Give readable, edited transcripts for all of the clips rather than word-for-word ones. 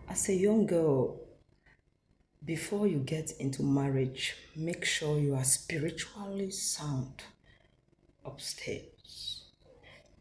As a young girl, before you get into marriage, make sure you are spiritually sound upstairs.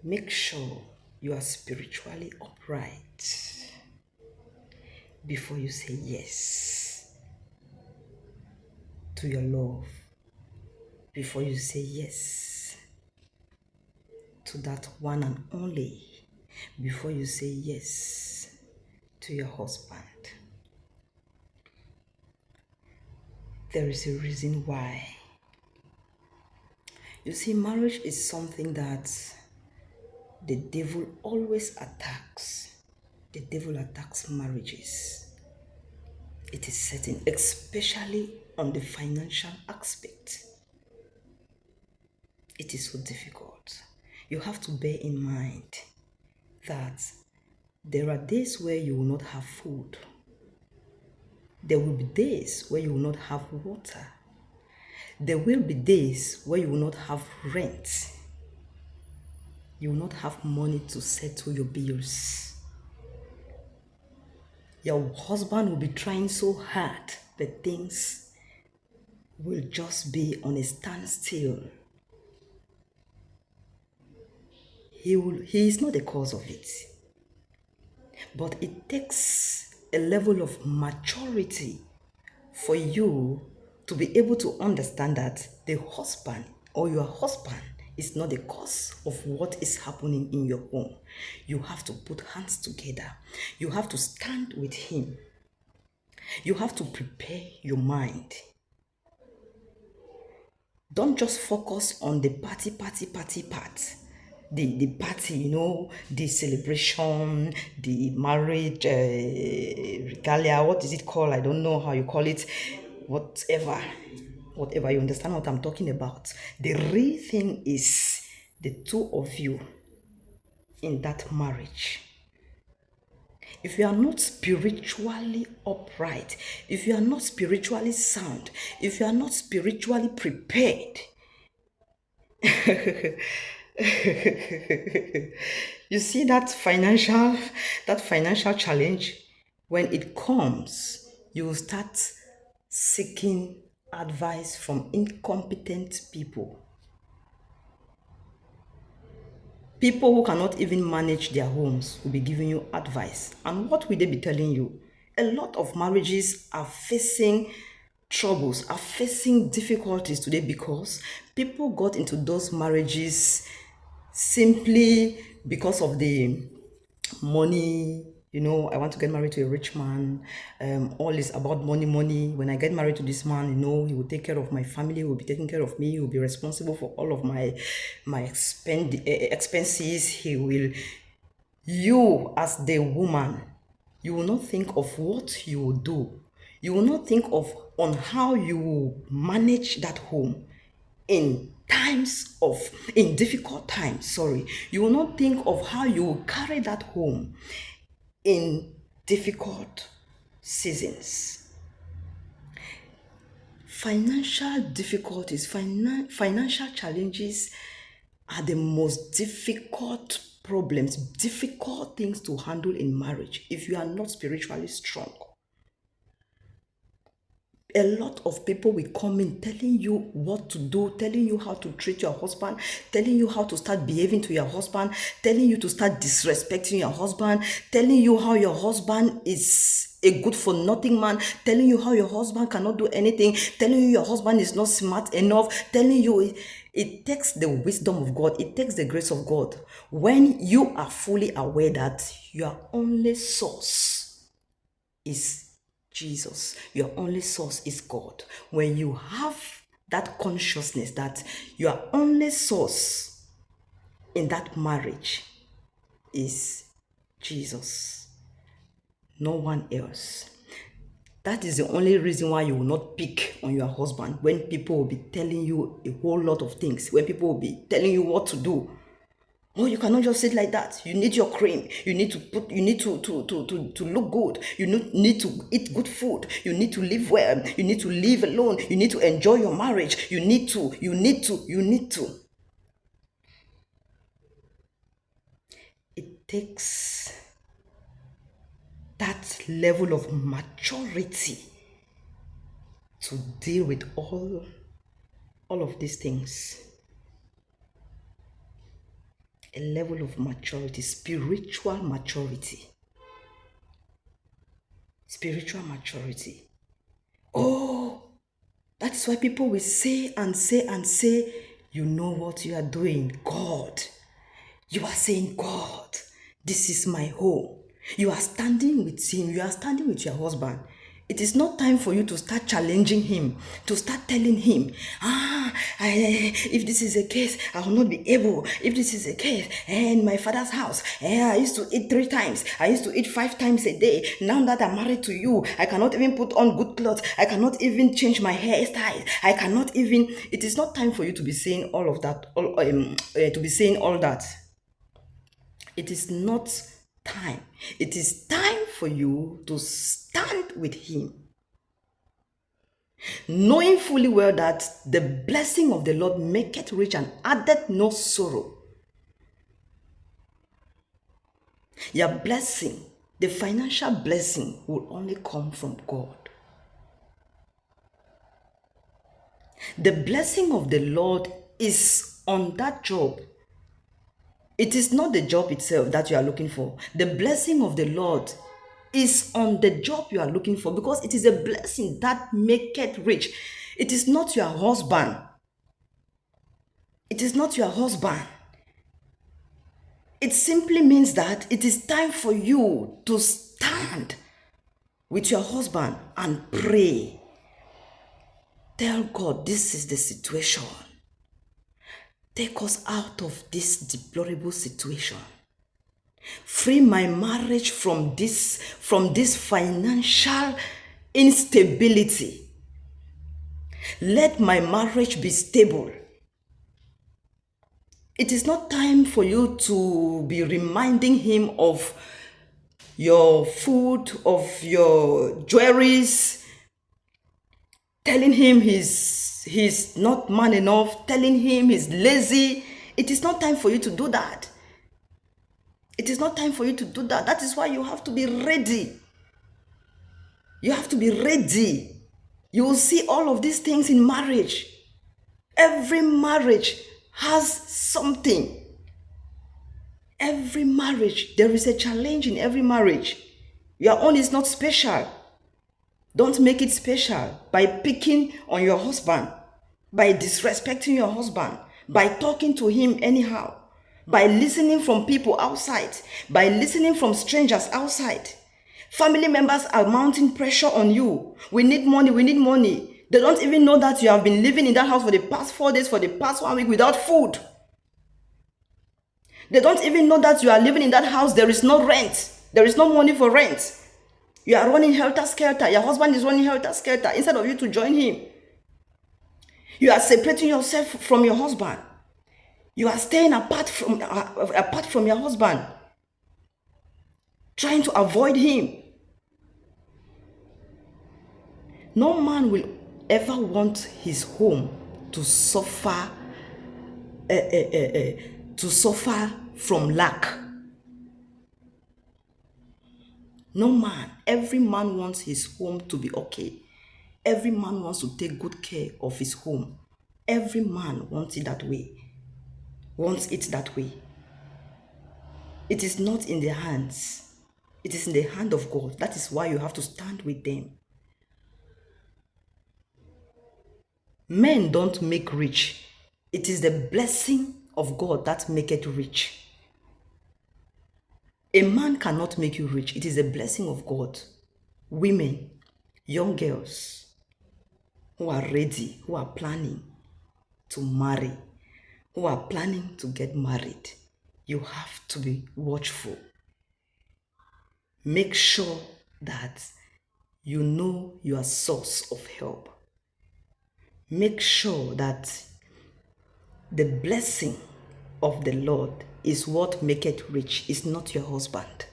Make sure you are spiritually upright before you say yes to your love, before you say yes to that one and only, before you say yes to your husband. There is a reason why. You see, marriage is something that the devil always attacks. The devil attacks marriages. It is certain, especially on the financial aspect. It is so difficult. You have to bear in mind that there are days where you will not have food. There will be days where you will not have water. There will be days where you will not have rent. You will not have money to settle your bills. Your husband will be trying so hard, but things will just be on a standstill. He is not the cause of it. But it takes a level of maturity for you to be able to understand that the husband or your husband is not the cause of what is happening in your home. You have to put hands together. You have to stand with him. You have to prepare your mind. Don't just focus on the party part. The party, the celebration, the marriage regalia, what is it called? I don't know how you call it. Whatever, you understand what I'm talking about. The real thing is the two of you in that marriage. If you are not spiritually upright, if you are not spiritually sound, if you are not spiritually prepared, you see that financial challenge, when it comes, you will start seeking advice from incompetent people. People who cannot even manage their homes will be giving you advice. And what will they be telling you? A lot of marriages are facing troubles, are facing difficulties today because people got into those marriages simply because of the money. I want to get married to a rich man. All is about money. When I get married to this man, he will take care of my family, he will be taking care of me, he will be responsible for all of my expenses. You as the woman, you will not think of what you will do. You will not think of on how you will manage that home in difficult times. You will not think of how you will carry that home in difficult seasons. Financial difficulties, financial challenges are the most difficult problems, difficult things to handle in marriage if you are not spiritually strong. A lot of people will come in telling you what to do, telling you how to treat your husband, telling you how to start behaving to your husband, telling you to start disrespecting your husband, telling you how your husband is a good for nothing man, telling you how your husband cannot do anything, telling you your husband is not smart enough, telling you it takes the wisdom of God, it takes the grace of God. When you are fully aware that your only source is Jesus, your only source is God. When you have that consciousness that your only source in that marriage is Jesus, no one else, that is the only reason why you will not pick on your husband when people will be telling you a whole lot of things, when people will be telling you what to do. Oh, you cannot just sit like that. You need your cream. You need to look good. You need to eat good food. You need to live well. You need to live alone. You need to enjoy your marriage. You need to. It takes that level of maturity to deal with all of these things. A level of maturity, spiritual maturity. Spiritual maturity. Oh, that's why people will say and say and say, you know what you are doing, God. You are saying, God, this is my home. You are standing with him. You are standing with your husband. It is not time for you to start challenging him, to start telling him, if this is a case, I will not be able. If this is a case, in my father's house, I used to eat 3 times. I used to eat 5 times a day. Now that I'm married to you, I cannot even put on good clothes. I cannot even change my hairstyle. I cannot even. It is not time for you to be saying all of that. To be saying all that. It is not time. It is time for you to stand with him, knowing fully well that the blessing of the Lord maketh rich and addeth no sorrow. Your blessing, the financial blessing, will only come from God. The blessing of the Lord is on that job. It is not the job itself that you are looking for. The blessing of the Lord is on the job you are looking for, because it is a blessing that maketh rich. It is not your husband. It is not your husband. It simply means that it is time for you to stand with your husband and pray. Tell God, this is the situation. Take us out of this deplorable situation. Free my marriage from this financial instability. Let my marriage be stable. It is not time for you to be reminding him of your food, of your jewelries, telling him he's not man enough, telling him he's lazy. It is not time for you to do that. It is not time for you to do that. That is why you have to be ready. You have to be ready. You will see all of these things in marriage. Every marriage has something. Every marriage, there is a challenge in every marriage. Your own is not special. Don't make it special by picking on your husband, by disrespecting your husband, by talking to him anyhow, by listening from people outside, by listening from strangers outside. Family members are mounting pressure on you. We need money, we need money. They don't even know that you have been living in that house for the past 4 days, for the past 1 week without food. They don't even know that you are living in that house. There is no rent. There is no money for rent. You are running helter-skelter. Your husband is running helter-skelter instead of you to join him. You are separating yourself from your husband. You are staying apart from your husband, trying to avoid him. No man will ever want his home to suffer from lack. No man. Every man wants his home to be okay. Every man wants to take good care of his home. Every man wants it that way. It is not in their hands. It is in the hand of God. That is why you have to stand with them. Men don't make rich. It is the blessing of God that maketh rich. A man cannot make you rich. It is a blessing of God. Women, young girls who are ready, who are planning to marry, who are planning to get married, you have to be watchful. Make sure that you know your source of help. Make sure that the blessing of the Lord is what maketh rich, is not your husband.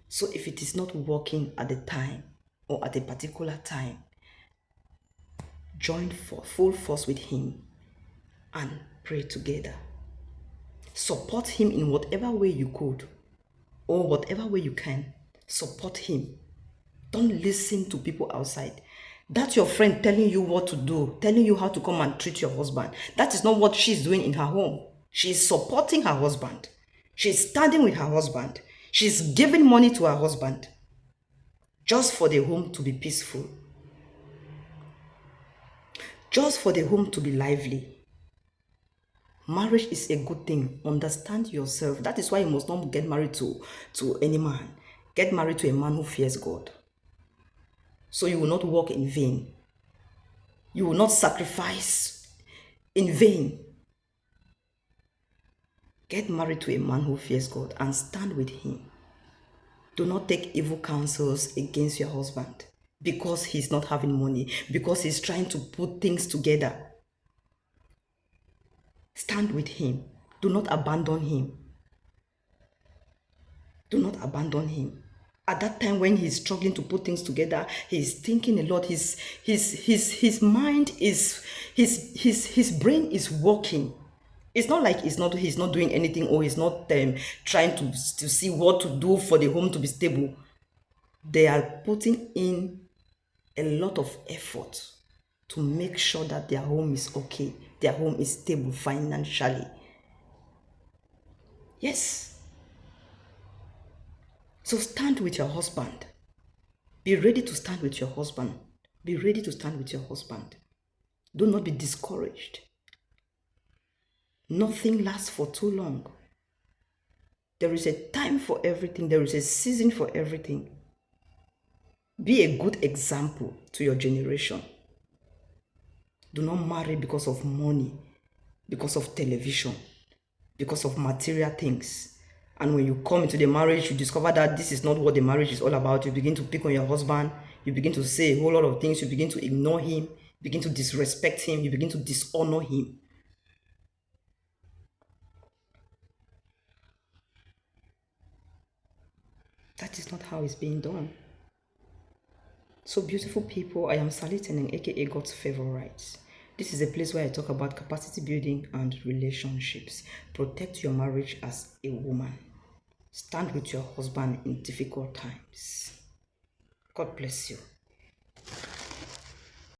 So if it is not working at the time or at a particular time, join full force with him and pray together. Support him in whatever way you could or whatever way you can. Support him. Don't listen to people outside. That's your friend telling you what to do, telling you how to come and treat your husband. That is not what she's doing in her home. She's supporting her husband. She's standing with her husband. She's giving money to her husband just for the home to be peaceful, just for the home to be lively. Marriage is a good thing. Understand yourself. That is why you must not get married to any man. Get married to a man who fears God. So you will not walk in vain. You will not sacrifice in vain. Get married to a man who fears God and stand with him. Do not take evil counsels against your husband because he's not having money, because he's trying to put things together. Stand with him. Do not abandon him. Do not abandon him. At that time when he's struggling to put things together, he's thinking a lot. His mind is, his brain is working. It's not like he's not doing anything, or he's not trying to see what to do for the home to be stable. They are putting in a lot of effort to make sure that their home is okay, their home is stable financially. Yes. So stand with your husband. Be ready to stand with your husband. Be ready to stand with your husband. Do not be discouraged. Nothing lasts for too long. There is a time for everything. There is a season for everything. Be a good example to your generation. Do not marry because of money, because of television, because of material things. And when you come into the marriage, you discover that this is not what the marriage is all about. You begin to pick on your husband. You begin to say a whole lot of things. You begin to ignore him. You begin to disrespect him. You begin to dishonor him. That is not how it's being done. So beautiful people, I am Sally Tenen, aka God's Favorites. This is a place where I talk about capacity building and relationships. Protect your marriage as a woman. Stand with your husband in difficult times. God bless you.